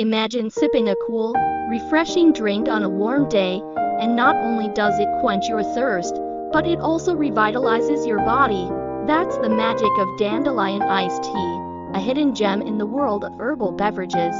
Imagine sipping a cool, refreshing drink on a warm day, and not only does it quench your thirst, but it also revitalizes your body. That's the magic of dandelion iced tea, a hidden gem in the world of herbal beverages.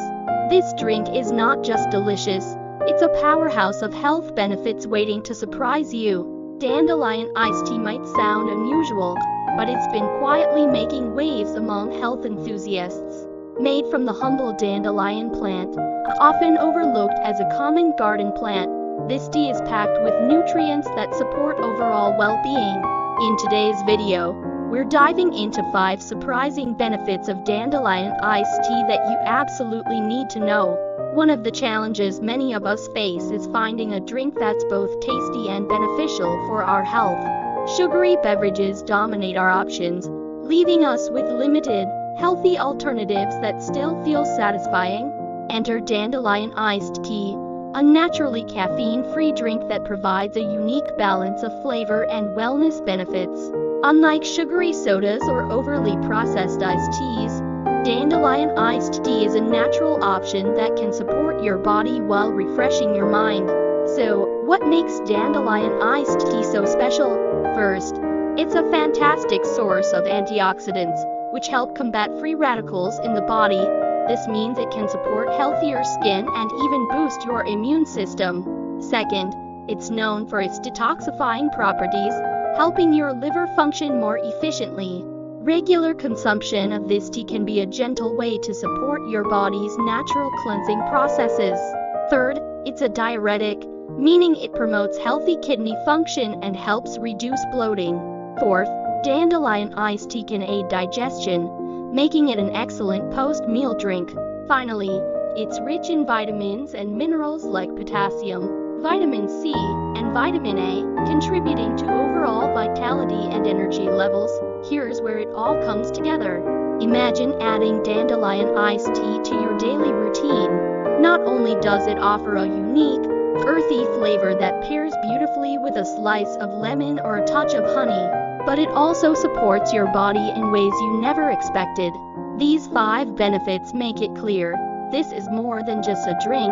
This drink is not just delicious, it's a powerhouse of health benefits waiting to surprise you. Dandelion iced tea might sound unusual, but it's been quietly making waves among health enthusiasts. Made from the humble dandelion plant, often overlooked as a common garden plant, this tea is packed with nutrients that support overall well-being. In today's video, we're diving into 5 surprising benefits of dandelion iced tea that you absolutely need to know. One of the challenges many of us face is finding a drink that's both tasty and beneficial for our health. Sugary beverages dominate our options, leaving us with limited, healthy alternatives that still feel satisfying. Enter dandelion iced tea, a naturally caffeine-free drink that provides a unique balance of flavor and wellness benefits. Unlike sugary sodas or overly processed iced teas, dandelion iced tea is a natural option that can support your body while refreshing your mind. So, what makes dandelion iced tea so special? First, it's a fantastic source of antioxidants, which help combat free radicals in the body. This means it can support healthier skin and even boost your immune system. Second, it's known for its detoxifying properties, helping your liver function more efficiently. Regular consumption of this tea can be a gentle way to support your body's natural cleansing processes. Third, it's a diuretic, meaning it promotes healthy kidney function and helps reduce bloating. Fourth, dandelion iced tea can aid digestion, making it an excellent post-meal drink. Finally, it's rich in vitamins and minerals like potassium, vitamin C, and vitamin A, contributing to overall vitality and energy levels. Here's where it all comes together. Imagine adding dandelion iced tea to your daily routine. Not only does it offer a unique, earthy flavor that pairs beautifully with a slice of lemon or a touch of honey, but it also supports your body in ways you never expected. These 5 benefits make it clear, this is more than just a drink,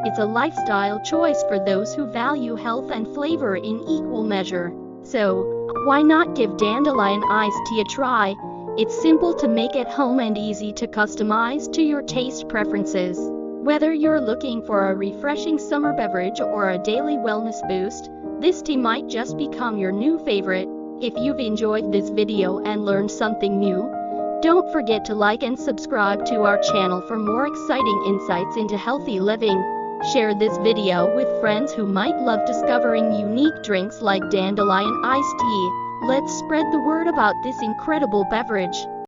it's a lifestyle choice for those who value health and flavor in equal measure. So, why not give dandelion iced tea a try? It's simple to make at home and easy to customize to your taste preferences. Whether you're looking for a refreshing summer beverage or a daily wellness boost, this tea might just become your new favorite. If you've enjoyed this video and learned something new, don't forget to like and subscribe to our channel for more exciting insights into healthy living. Share this video with friends who might love discovering unique drinks like dandelion iced tea. Let's spread the word about this incredible beverage.